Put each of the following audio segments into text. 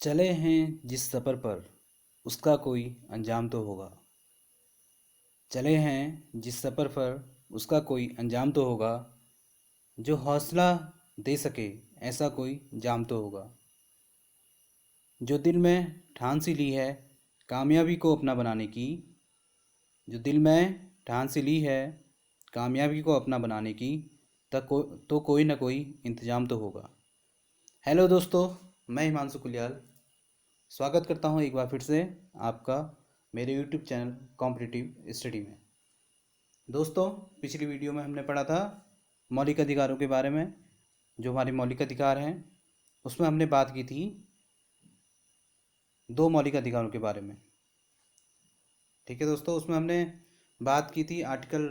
चले हैं जिस सफ़र पर उसका कोई अंजाम तो होगा। चले हैं जिस सफ़र पर उसका कोई अंजाम तो होगा। जो हौसला दे सके ऐसा कोई जाम तो होगा। जो दिल में ठान सी ली है कामयाबी को अपना बनाने की। जो दिल में ठान सी ली है कामयाबी को अपना बनाने की। तो कोई ना कोई इंतज़ाम तो होगा। हेलो दोस्तों, मैं हिमांशु कुलियाल स्वागत करता हूं एक बार फिर से आपका मेरे यूट्यूब चैनल कॉम्पिटिटिव स्टडी में। दोस्तों, पिछली वीडियो में हमने पढ़ा था मौलिक अधिकारों के बारे में। जो हमारे मौलिक अधिकार हैं उसमें हमने बात की थी दो मौलिक अधिकारों के बारे में। ठीक है दोस्तों, उसमें हमने बात की थी आर्टिकल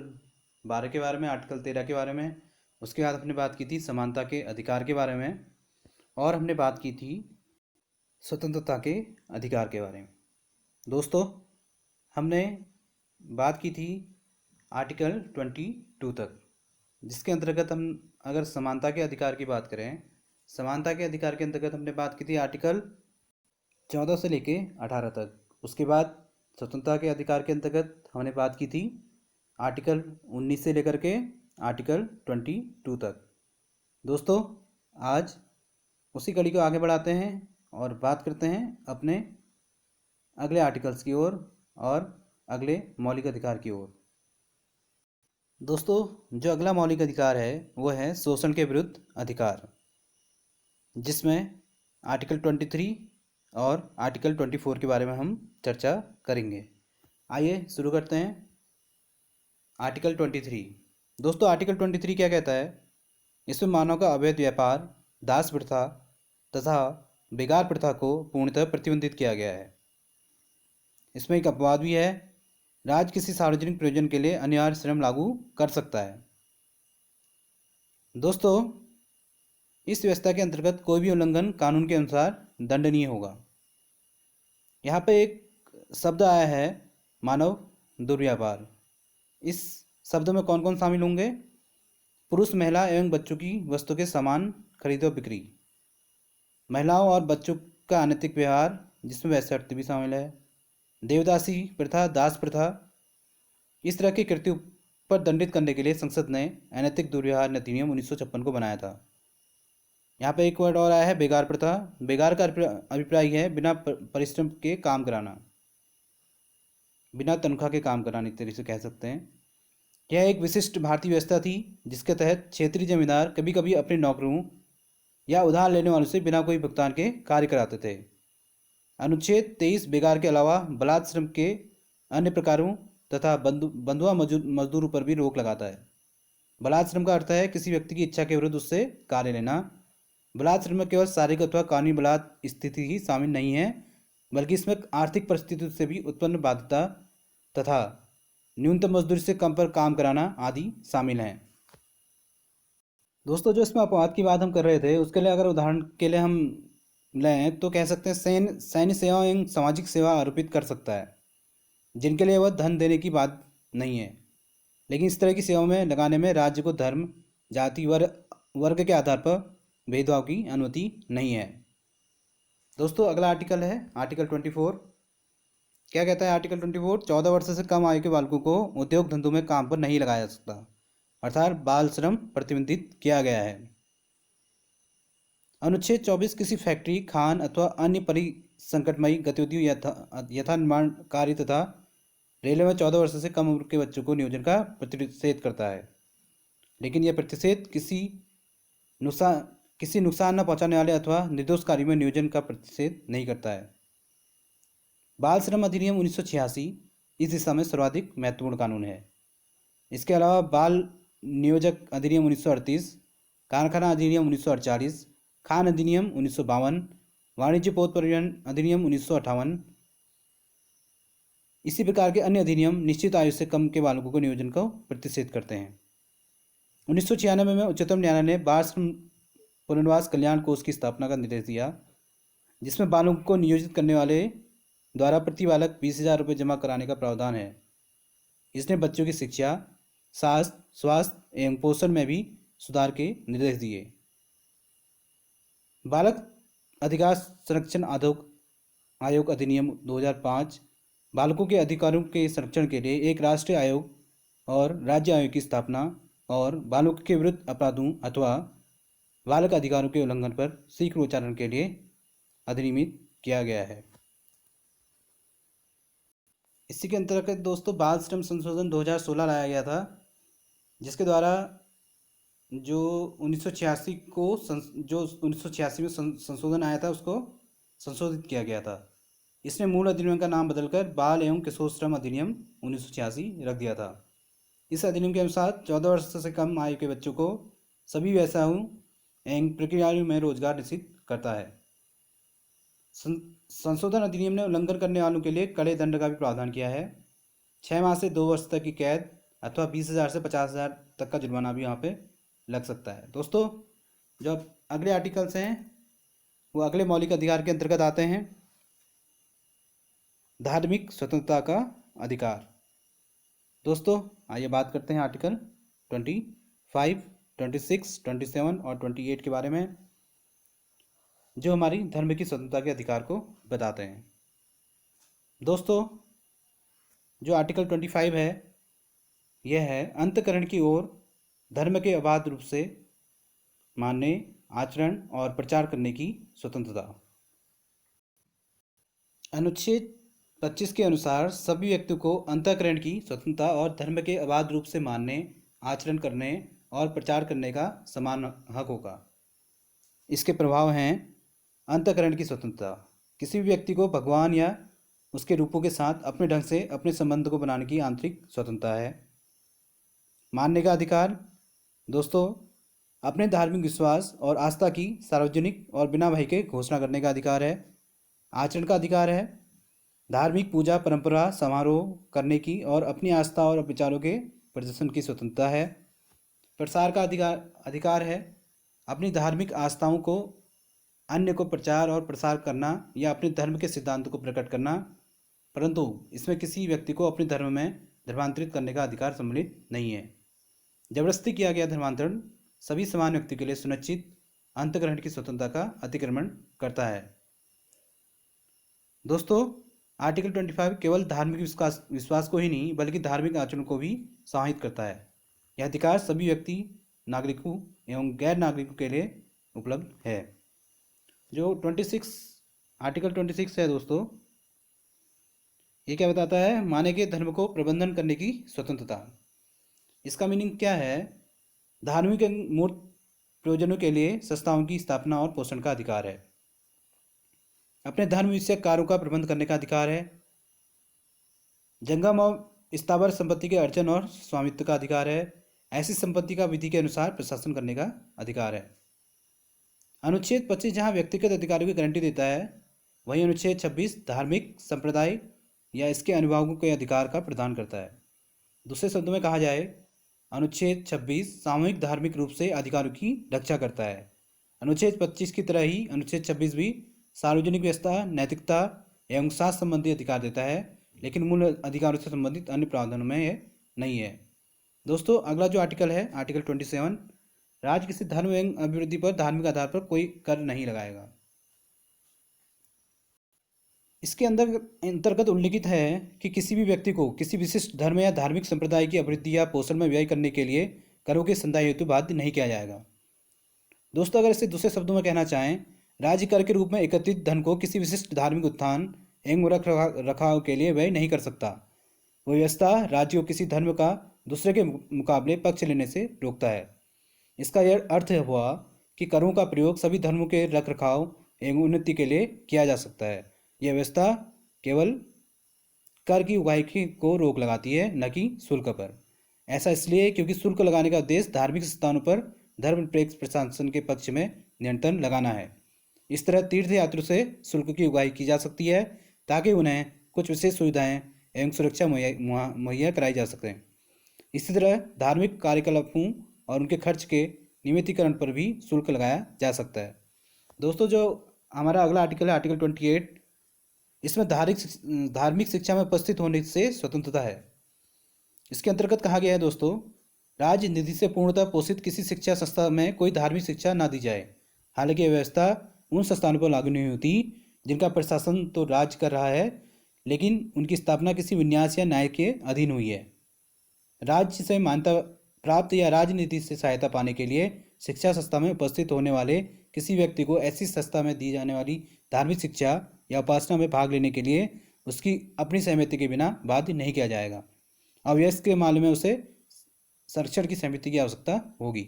12 के बारे में, आर्टिकल 13 के बारे में। उसके बाद हमने बात की थी समानता के अधिकार के बारे में, और हमने बात की थी स्वतंत्रता के अधिकार के बारे में। दोस्तों, हमने बात की थी आर्टिकल 22 तक, जिसके अंतर्गत हम अगर समानता के अधिकार की बात करें, समानता के अधिकार के अंतर्गत हमने बात की थी आर्टिकल 14 से लेके 18 तक। उसके बाद स्वतंत्रता के अधिकार के अंतर्गत हमने बात की थी आर्टिकल 19 से लेकर के आर्टिकल 22 तक। दोस्तों, आज उसी कड़ी को आगे बढ़ाते हैं और बात करते हैं अपने अगले आर्टिकल्स की ओर और अगले मौलिक अधिकार की ओर। दोस्तों, जो अगला मौलिक अधिकार है वो है शोषण के विरुद्ध अधिकार, जिसमें आर्टिकल 23 और आर्टिकल 24 के बारे में हम चर्चा करेंगे। आइए शुरू करते हैं। आर्टिकल 23। दोस्तों, आर्टिकल 23 क्या कहता है? इसमें मानव का अवैध व्यापार, दास प्रथा तथा बेगार प्रथा को पूर्णतः प्रतिबंधित किया गया है। इसमें एक अपवाद भी है, राज्य किसी सार्वजनिक प्रयोजन के लिए अनिवार्य श्रम लागू कर सकता है। दोस्तों, इस व्यवस्था के अंतर्गत कोई भी उल्लंघन कानून के अनुसार दंडनीय होगा। यहाँ पे एक शब्द आया है मानव दुर्व्यापार। इस शब्द में कौन कौन शामिल होंगे? पुरुष, महिला एवं बच्चों की वस्तु के सामान खरीद और बिक्री, महिलाओं और बच्चों का अनैतिक व्यवहार जिसमें वैश्यावृत्ति भी शामिल है, देवदासी प्रथा, दास प्रथा। इस तरह की कृत्यों पर दंडित करने के लिए संसद ने अनैतिक दुर्व्यवहार अधिनियम 1956 को बनाया था। यहाँ पे एक वर्ड और आया है बेगार प्रथा। बेगार का अभिप्राय है बिना परिश्रम के काम कराना, बिना तनख्वाह के काम कराने एक तरीके से कह सकते हैं। यह एक विशिष्ट भारतीय व्यवस्था थी जिसके तहत क्षेत्रीय जमींदार कभी कभी अपने नौकरों या उधार लेने वालों से बिना कोई भुगतान के कार्य कराते थे। अनुच्छेद 23 बेगार के अलावा बलात् श्रम के अन्य प्रकारों तथा बंधुआ मजदूरों पर भी रोक लगाता है। बलात् श्रम का अर्थ है किसी व्यक्ति की इच्छा के विरुद्ध उससे कार्य लेना। बलात् श्रम में केवल शारीरिक अथवा कानूनी बलात् स्थिति ही शामिल नहीं है, बल्कि इसमें आर्थिक परिस्थितियों से भी उत्पन्न बाध्यता तथा न्यूनतम मजदूरी से कम पर काम कराना आदि शामिल हैं। दोस्तों, जो इसमें अपवाद की बात हम कर रहे थे, उसके लिए अगर उदाहरण के लिए हम लें तो कह सकते हैं सैन्य सेवा एवं सामाजिक सेवा आरोपित कर सकता है, जिनके लिए वह धन देने की बात नहीं है। लेकिन इस तरह की सेवाओं में लगाने में राज्य को धर्म, जाति, वर्ग के आधार पर भेदभाव की अनुमति नहीं है। दोस्तों, अगला आर्टिकल है आर्टिकल 24। क्या कहता है आर्टिकल 24? 14 वर्ष से कम आयु के बालकों को उद्योग धंधों में काम पर नहीं लगाया जा सकता, अर्थात बाल श्रम प्रतिबंधित किया गया है। अनुच्छेद 24 किसी फैक्ट्री, खान अथवा अन्य परिसंकटमयी गतिविधियों यथा निर्माण कार्य तथा रेलवे में 14 वर्ष से कम उम्र के बच्चों को नियोजन का प्रतिषेध करता है। लेकिन यह प्रतिषेध किसी नुकसान न पहुंचाने वाले अथवा निर्दोष कार्य में नियोजन का प्रतिषेध नहीं करता है। बाल श्रम अधिनियम 1986 इस दिशा में सर्वाधिक महत्वपूर्ण कानून है। इसके अलावा बाल नियोजक अधिनियम 1938, कारखाना अधिनियम 1948, खान अधिनियम 1952, वाणिज्य पोत परिवहन अधिनियम 1958, इसी प्रकार के अन्य अधिनियम निश्चित आयु से कम के बालकों को नियोजन को प्रतिषेध करते हैं। 1996 में उच्चतम न्यायालय ने बाल श्रम पुनर्वास कल्याण कोष की स्थापना का निर्देश दिया, जिसमें बालकों को नियोजित करने वाले द्वारा प्रति बालक 20,000 रुपये जमा कराने का प्रावधान है। इसने बच्चों की शिक्षा, स्वास्थ्य एवं पोषण में भी सुधार के निर्देश दिए। बालक अधिकार संरक्षण आयोग अधिनियम 2005 बालकों के अधिकारों के संरक्षण के लिए एक राष्ट्रीय आयोग और राज्य आयोग की स्थापना और बालकों के विरुद्ध अपराधों अथवा बालक अधिकारों के उल्लंघन पर शीघ्र उच्चारण के लिए अधिनियमित किया गया है। इसी के अंतर्गत दोस्तों बाल श्रम संशोधन 2016 लाया गया था, जिसके द्वारा जो 1986 में संशोधन आया था उसको संशोधित किया गया था। इसने मूल अधिनियम का नाम बदलकर बाल एवं किशोर श्रम अधिनियम 1986 रख दिया था। इस अधिनियम के अनुसार 14 वर्ष से कम आयु के बच्चों को सभी व्यवसायों एवं प्रक्रियाओं में रोजगार निश्चित करता है। संशोधन अधिनियम ने उल्लंघन करने वालों के लिए कड़े दंड का भी प्रावधान किया है। 6 माह से 2 वर्ष तक की कैद अथवा 20,000 से 50,000 तक का जुर्माना भी यहाँ पे लग सकता है। दोस्तों जो अगले आर्टिकल्स हैं वो अगले मौलिक अधिकार के अंतर्गत आते हैं। धार्मिक स्वतंत्रता का अधिकार। दोस्तों आइए बात करते हैं आर्टिकल 25, 26, 27 और 28 के बारे में, जो हमारी धर्म की स्वतंत्रता के अधिकार को बताते हैं। दोस्तों जो आर्टिकल 25 है यह है अंतःकरण की ओर धर्म के अबाध रूप से मानने, आचरण और प्रचार करने की स्वतंत्रता। अनुच्छेद 25 के अनुसार सभी व्यक्तियों को अंतःकरण की स्वतंत्रता और धर्म के अबाध रूप से मानने, आचरण करने और प्रचार करने का समान हक होगा। इसके प्रभाव हैं अंतःकरण की स्वतंत्रता। किसी भी व्यक्ति को भगवान या उसके रूपों के साथ अपने ढंग से अपने संबंध को बनाने की आंतरिक स्वतंत्रता है। मानने का अधिकार। दोस्तों अपने धार्मिक विश्वास और आस्था की सार्वजनिक और बिना भय के घोषणा करने का अधिकार है। आचरण का अधिकार है। धार्मिक पूजा, परंपरा, समारोह करने की और अपनी आस्था और विचारों के प्रदर्शन की स्वतंत्रता है। प्रसार का अधिकार है। अपनी धार्मिक आस्थाओं को अन्य को प्रचार और प्रसार करना या अपने धर्म के सिद्धांतों को प्रकट करना, परंतु इसमें किसी व्यक्ति को अपने धर्म में धर्मांतरित करने का अधिकार सम्मिलित नहीं है। जबरदस्ती किया गया धर्मांतरण सभी समान व्यक्ति के लिए सुनिश्चित अंतःकरण की स्वतंत्रता का अतिक्रमण करता है। दोस्तों आर्टिकल 25 केवल धार्मिक विश्वास को ही नहीं बल्कि धार्मिक आचरण को भी समाहित करता है। यह अधिकार सभी व्यक्ति, नागरिकों एवं गैर नागरिकों के लिए उपलब्ध है। जो आर्टिकल 26 है दोस्तों, ये क्या बताता है? माने गए धर्म को प्रबंधन करने की स्वतंत्रता। इसका मीनिंग क्या है? धार्मिक मूर्त प्रयोजनों के लिए संस्थाओं की स्थापना और पोषण का अधिकार है। अपने धर्म विषयक कार्यों का प्रबंध करने का अधिकार है। जंगम और स्थावर संपत्ति के अर्जन और स्वामित्व का अधिकार है। ऐसी संपत्ति का विधि के अनुसार प्रशासन करने का अधिकार है। अनुच्छेद 25 जहां व्यक्तिगत अधिकारों की गारंटी देता है, वहीं अनुच्छेद 26 धार्मिक संप्रदाय या इसके अनुभागों के अधिकार का प्रदान करता है। दूसरे शब्दों में कहा जाए, अनुच्छेद 26 सामूहिक धार्मिक रूप से अधिकारों की रक्षा करता है। अनुच्छेद 25 की तरह ही अनुच्छेद 26 भी सार्वजनिक व्यवस्था, नैतिकता एवं शास्त्र संबंधी अधिकार देता है, लेकिन मूल अधिकारों से संबंधित अन्य प्रावधानों में यह नहीं है। दोस्तों अगला जो आर्टिकल है आर्टिकल 27, राज्य किसी धर्म एवं अभिवृद्धि पर धार्मिक आधार पर कोई कर नहीं लगाएगा। इसके अंतर्गत उल्लिखित है कि किसी भी व्यक्ति को किसी विशिष्ट धर्म या धार्मिक संप्रदाय की अभिवृद्धि या पोषण में व्यय करने के लिए करों के संदाय हेतु बाध्य नहीं किया जाएगा। दोस्तों अगर इसे दूसरे शब्दों में कहना चाहें, राज्य कर के रूप में एकत्रित धन को किसी विशिष्ट धार्मिक उत्थान एवं रख रखाव के लिए व्यय नहीं कर सकता। वह व्यवस्था राज्य को किसी धर्म का दूसरे के मुकाबले पक्ष लेने से रोकता है। इसका यह अर्थ हुआ कि करों का प्रयोग सभी धर्मों के रख रखाव एवं उन्नति के लिए किया जा सकता है। यह व्यवस्था केवल कर की उगाही को रोक लगाती है, न कि शुल्क पर। ऐसा इसलिए क्योंकि शुल्क लगाने का उद्देश्य धार्मिक स्थानों पर धर्म निरपेक्ष प्रशासन के पक्ष में नियंत्रण लगाना है। इस तरह तीर्थ यात्रियों से शुल्क की उगाही की जा सकती है ताकि उन्हें कुछ विशेष सुविधाएं एवं सुरक्षा मुहैया कराई जा सकें। इसी तरह धार्मिक कार्यकलापों और उनके खर्च के नियमितीकरण पर भी शुल्क लगाया जा सकता है। दोस्तों जो हमारा अगला आर्टिकल है आर्टिकल 28, इसमें धार्मिक शिक्षा में उपस्थित होने से स्वतंत्रता है। इसके अंतर्गत कहा गया है दोस्तों, राज्य निधि से पूर्णतः पोषित किसी शिक्षा संस्था में कोई धार्मिक शिक्षा ना दी जाए। हालांकि यह व्यवस्था उन संस्थानों पर लागू नहीं होती जिनका प्रशासन तो राज्य कर रहा है, लेकिन उनकी स्थापना किसी विन्यास या न्याय के अधीन हुई है। राज्य से मान्यता प्राप्त या राजनीति से सहायता पाने के लिए शिक्षा संस्था में उपस्थित होने वाले किसी व्यक्ति को ऐसी संस्था में दी जाने वाली धार्मिक शिक्षा या उपासना में भाग लेने के लिए उसकी अपनी सहमति के बिना बाध्य नहीं किया जाएगा। अवयस्क के मामले में उसे संरक्षण की सहमति की आवश्यकता होगी।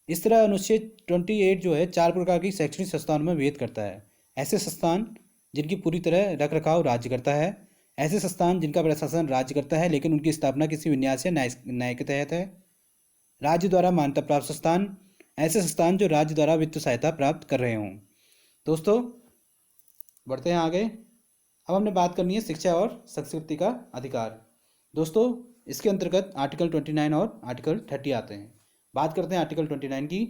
इस तरह अनुच्छेद 28 जो है 4 प्रकार की शैक्षणिक संस्थानों में भेद करता है। ऐसे संस्थान जिनकी पूरी तरह रख रखाव राज्य करता है, ऐसे संस्थान जिनका प्रशासन राज्य करता है लेकिन उनकी स्थापना किसी विन्यास या न्याय के तहत है, राज्य द्वारा मान्यता प्राप्त संस्थान, ऐसे संस्थान जो राज्य द्वारा वित्तीय सहायता प्राप्त कर रहे हों। दोस्तों बढ़ते हैं आगे। अब हमने बात करनी है शिक्षा और संस्कृति का अधिकार। दोस्तों इसके अंतर्गत आर्टिकल 29 और आर्टिकल 30 आते हैं। बात करते हैं आर्टिकल 29 की।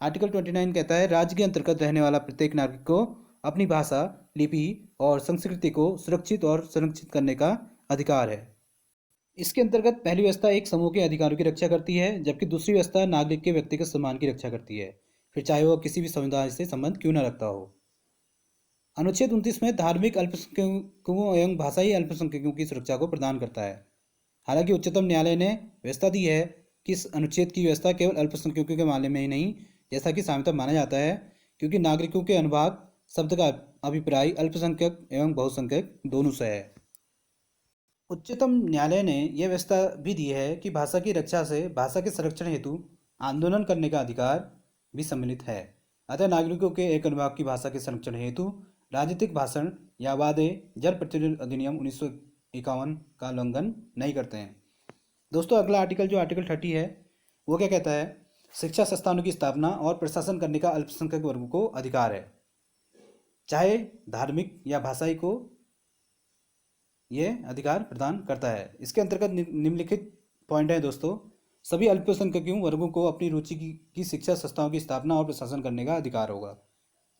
आर्टिकल 29 कहता है राज्य के अंतर्गत रहने वाला प्रत्येक नागरिक को अपनी भाषा, लिपि और संस्कृति को सुरक्षित और संरक्षित करने का अधिकार है। इसके अंतर्गत पहली व्यवस्था एक समूह के अधिकारों की रक्षा करती है, जबकि दूसरी व्यवस्था नागरिक के व्यक्तिगत सम्मान की रक्षा करती है, फिर चाहे वह किसी भी समुदाय से संबंध क्यों न रखता हो। अनुच्छेद 29 में धार्मिक अल्पसंख्यकों एवं भाषाई अल्पसंख्यकों की सुरक्षा को प्रदान करता है। हालांकि उच्चतम न्यायालय ने व्यवस्था दी है कि इस अनुच्छेद की व्यवस्था केवल अल्पसंख्यकों के मामले में ही नहीं, जैसा कि सामान्यतः माना जाता है, क्योंकि नागरिकों के अनुभाग शब्द का अभिप्राय अल्पसंख्यक एवं बहुसंख्यक दोनों से है। उच्चतम न्यायालय ने यह व्यवस्था भी दी है कि भाषा की रक्षा से भाषा के संरक्षण हेतु आंदोलन करने का अधिकार भी सम्मिलित है। अतः नागरिकों के एक अनुभाग की भाषा के संरक्षण हेतु राजनीतिक भाषण या वादे जन प्रतिनिधि अधिनियम 1951 का उल्लंघन नहीं करते हैं। दोस्तों अगला आर्टिकल जो आर्टिकल 30 है वो क्या कहता है? शिक्षा संस्थानों की स्थापना और प्रशासन करने का अल्पसंख्यक वर्गों को अधिकार है, चाहे धार्मिक या भाषाई को ये अधिकार प्रदान करता है। इसके अंतर्गत निम्नलिखित पॉइंट है दोस्तों। सभी अल्पसंख्यकों वर्गों को अपनी रुचि की शिक्षा संस्थाओं की स्थापना और प्रशासन करने का अधिकार होगा।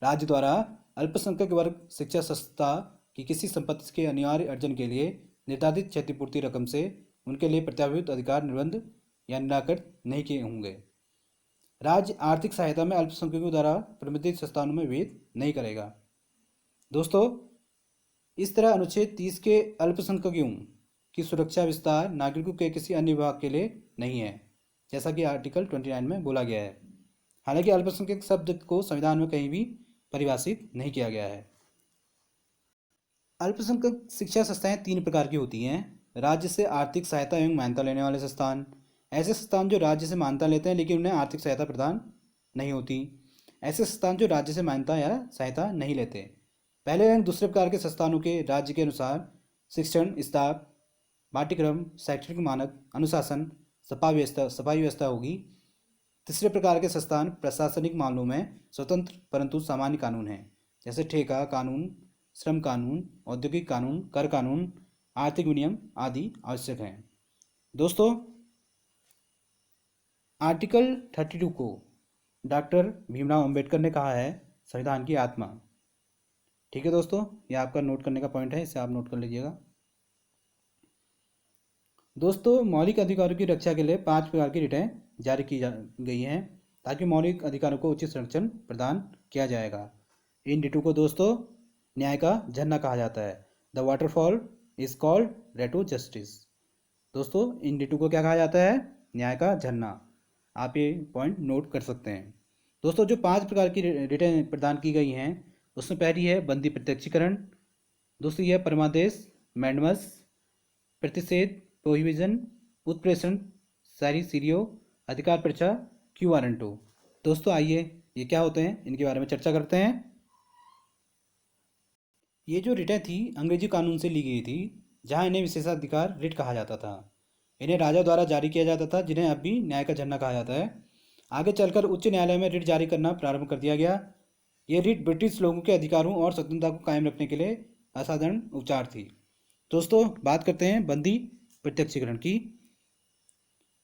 राज्य द्वारा अल्पसंख्यक वर्ग शिक्षा संस्था की किसी संपत्ति के अनिवार्य अर्जन के लिए निर्धारित क्षतिपूर्ति रकम से उनके लिए प्रत्याभूत अधिकार निर्बंध या निराकृत नहीं किए होंगे। राज्य आर्थिक सहायता में अल्पसंख्यकों द्वारा प्रबंधित संस्थानों में भेद नहीं करेगा। दोस्तों इस तरह अनुच्छेद 30 के अल्पसंख्यकों की सुरक्षा विस्तार नागरिकों के किसी अन्य विभाग के लिए नहीं है, जैसा कि आर्टिकल 29 में बोला गया है। हालांकि अल्पसंख्यक शब्द को संविधान में कहीं भी परिभाषित नहीं किया गया है। अल्पसंख्यक शिक्षा संस्थाएं 3 प्रकार की होती हैं। राज्य से आर्थिक सहायता एवं मान्यता लेने वाले संस्थान, ऐसे संस्थान जो राज्य से मान्यता लेते हैं लेकिन उन्हें आर्थिक सहायता प्रदान नहीं होती। ऐसे संस्थान जो राज्य से मान्यता या सहायता नहीं लेते। पहले एवं दूसरे प्रकार के संस्थानों के राज्य के अनुसार शिक्षण, स्टाफ, पाठ्यक्रम, शैक्षणिक मानक, अनुशासन, सफाई व्यवस्था होगी। तीसरे प्रकार के संस्थान प्रशासनिक मामलों में स्वतंत्र परंतु सामान्य कानून हैं, जैसे ठेका कानून, श्रम कानून, औद्योगिक कानून, कर कानून, आर्थिक विनियम आदि आवश्यक हैं। दोस्तों आर्टिकल 32 को डॉक्टर भीमराव अंबेडकर ने कहा है संविधान की आत्मा। ठीक है दोस्तों, यह आपका नोट करने का पॉइंट है, इसे आप नोट कर लीजिएगा। दोस्तों मौलिक अधिकारों की रक्षा के लिए 5 प्रकार की रिटें जारी की गई हैं ताकि मौलिक अधिकारों को उचित संरक्षण प्रदान किया जाएगा। इन रिटों को दोस्तों न्याय का झरना कहा जाता है। The waterfall is called रेटो justice. दोस्तों इन रिटों को क्या कहा जाता है? न्याय का झरना। आप ये पॉइंट नोट कर सकते हैं। दोस्तों जो 5 प्रकार की रिटें प्रदान की गई हैं उसमें पहली है बंदी प्रत्यक्षीकरण, दूसरी है परमादेश, मैंडमस, प्रतिषेध, प्रोहिबिजन, उत्प्रेषण, सारी सीरियो, अधिकार पर्चा, क्यू वारंटो। दोस्तों आइए ये क्या होते हैं इनके बारे में चर्चा करते हैं। ये जो रिटें थी अंग्रेजी कानून से ली गई थी, जहाँ इन्हें विशेषाधिकार रिट कहा जाता था। इन्हें राजा द्वारा जारी किया जाता था, जिन्हें अब भी न्याय का झरना कहा जाता है। आगे चलकर उच्च न्यायालय में रिट जारी करना प्रारंभ कर दिया गया। ये रिट ब्रिटिश लोगों के अधिकारों और स्वतंत्रता को कायम रखने के लिए असाधारण उपचार थी। दोस्तों बात करते हैं बंदी प्रत्यक्षीकरण की।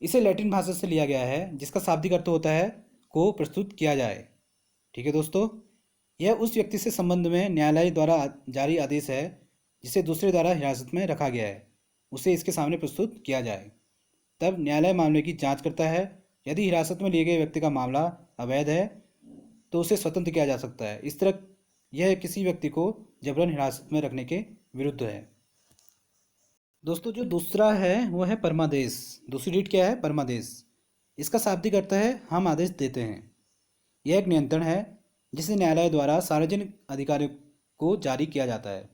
इसे लैटिन भाषा से लिया गया है, जिसका शाब्दिक अर्थ होता है को प्रस्तुत किया जाए। ठीक है दोस्तों, यह उस व्यक्ति से संबंध में न्यायालय द्वारा जारी आदेश है जिसे दूसरे द्वारा हिरासत में रखा गया है, उसे इसके सामने प्रस्तुत किया जाए। तब न्यायालय मामले की जांच करता है। यदि हिरासत में लिए गए व्यक्ति का मामला अवैध है तो उसे स्वतंत्र किया जा सकता है। इस तरह यह किसी व्यक्ति को जबरन हिरासत में रखने के विरुद्ध है। दोस्तों जो दूसरा है वो है परमादेश। दूसरी रीट क्या है? परमादेश। इसका शाब्दिक अर्थ है हम आदेश देते हैं। यह एक नियंत्रण है जिसे न्यायालय द्वारा सार्वजनिक अधिकारियों को जारी किया जाता है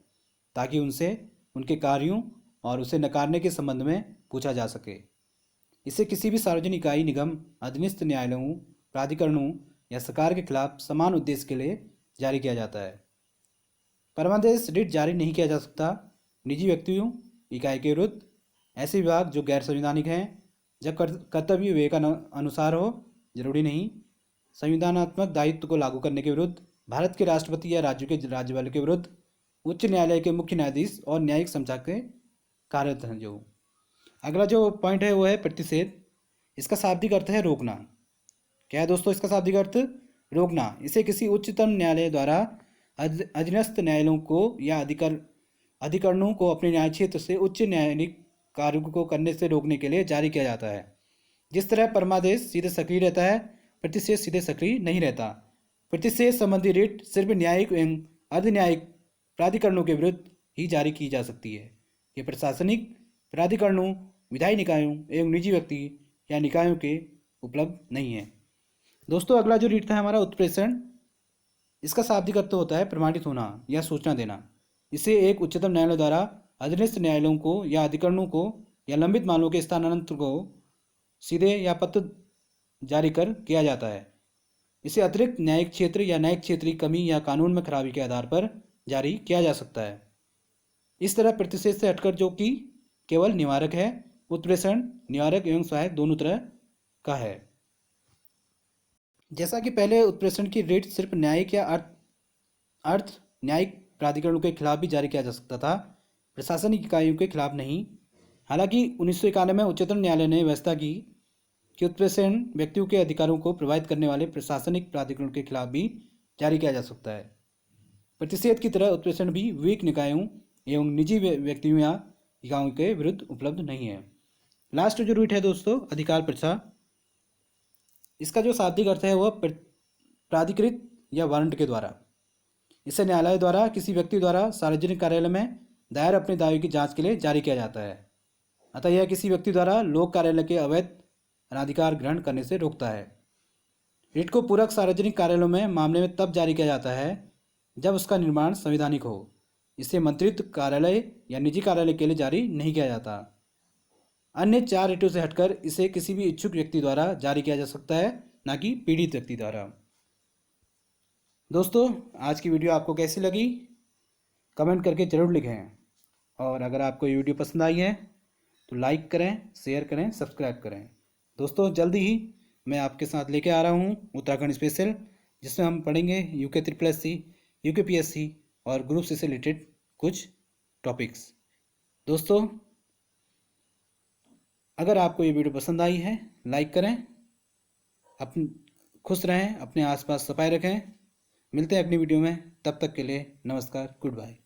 ताकि उनसे उनके कार्यों और उसे नकारने के संबंध में पूछा जा सके। इसे किसी भी सार्वजनिक इकाई, निगम, अधीनस्थ न्यायालयों, प्राधिकरणों या सरकार के खिलाफ समान उद्देश्य के लिए जारी किया जाता है। परमादेश रिट जारी नहीं किया जा सकता निजी व्यक्तियों, इकाई के विरुद्ध, ऐसे विभाग जो गैर संवैधानिक हैं, जब कर्तव्य विवेक अनुसार हो, जरूरी नहीं, संविधानात्मक दायित्व को लागू करने के विरुद्ध, भारत के राष्ट्रपति या राज्य के राज्यपाल के विरुद्ध, उच्च न्यायालय के मुख्य न्यायाधीश और न्यायिक समीक्षा के कार्यरत हैं। जो अगला जो पॉइंट है वो है प्रतिषेध। इसका शाब्दिक अर्थ है रोकना। क्या है दोस्तों इसका शाब्दिक अर्थ? रोकना। इसे किसी उच्चतम न्यायालय द्वारा अधीनस्थ न्यायालयों को या अधिकरणों को अपने न्याय क्षेत्र से उच्च न्यायालयिक कार्यों को करने से रोकने के लिए जारी किया जाता है। जिस तरह परमादेश सीधे सक्रिय रहता है, प्रतिषेध सीधे सक्रिय नहीं रहता। प्रतिषेध संबंधी रिट सिर्फ न्यायिक एवं अर्ध न्यायिक प्राधिकरणों के विरुद्ध ही जारी की जा सकती है। ये प्रशासनिक प्राधिकरणों, विधायी निकायों एवं निजी व्यक्ति या निकायों के उपलब्ध नहीं है। दोस्तों अगला जो रीट था हमारा उत्प्रेषण। इसका शाब्दिक अर्थ होता है प्रमाणित होना या सूचना देना। इसे एक उच्चतम न्यायालय द्वारा अधीनस्थ न्यायालयों को या अधिकरणों को या लंबित मामलों के स्थानांतरण को सीधे या पत्र जारी कर किया जाता है। इसे अतिरिक्त न्यायिक क्षेत्र या न्यायिक क्षेत्रीय कमी या कानून में खराबी के आधार पर जारी किया जा सकता है। इस तरह प्रतिषेध से हटकर जो कि केवल निवारक है, उत्प्रेषण निवारक एवं सहायक दोनों तरह का है। जैसा कि पहले उत्प्रेषण की रिट सिर्फ न्यायिक या अर्थ न्यायिक प्राधिकरणों के खिलाफ भी जारी किया जा सकता था, प्रशासनिक इकाइयों के खिलाफ नहीं। हालांकि 1991 में उच्चतम न्यायालय ने व्यवस्था की कि उत्प्रेषण व्यक्तियों के अधिकारों को प्रभावित करने वाले प्रशासनिक प्राधिकरणों के खिलाफ भी जारी किया जा सकता है। प्रतिषेध की तरह उत्प्रेषण भी विवेक निकायों एवं निजी व्यक्तियों या इकाइयों के विरुद्ध उपलब्ध नहीं है। लास्ट जो रूट है दोस्तों अधिकार प्रथा। इसका जो शाब्दिक अर्थ है वह प्राधिकृत या वारंट के द्वारा। इसे न्यायालय द्वारा किसी व्यक्ति द्वारा सार्वजनिक कार्यालय में दायर अपने दावे की जांच के लिए जारी किया जाता है। अतः यह किसी व्यक्ति द्वारा लोक कार्यालय के अवैध अनाधिकार ग्रहण करने से रोकता है। रिट को पूरक सार्वजनिक कार्यालयों में मामले में तब जारी किया जाता है जब उसका निर्माण संवैधानिक हो। इसे मंत्रित्व कार्यालय या निजी कार्यालय के लिए जारी नहीं किया जाता। अन्य 4 रिटों से हटकर इसे किसी भी इच्छुक व्यक्ति द्वारा जारी किया जा सकता है, ना कि पीड़ित व्यक्ति द्वारा। दोस्तों आज की वीडियो आपको कैसी लगी कमेंट करके ज़रूर लिखें, और अगर आपको ये वीडियो पसंद आई है तो लाइक करें, शेयर करें, सब्सक्राइब करें। दोस्तों जल्दी ही मैं आपके साथ लेके आ रहा हूँ उत्तराखंड स्पेशल, जिसमें हम पढ़ेंगे यूके SSC, यूके PSC और ग्रुप C से रिलेटेड कुछ टॉपिक्स। दोस्तों अगर आपको ये वीडियो पसंद आई है लाइक करें, अपने खुश रहें, अपने आसपास सफाई रखें। मिलते हैं अगली वीडियो में, तब तक के लिए नमस्कार, गुड बाय।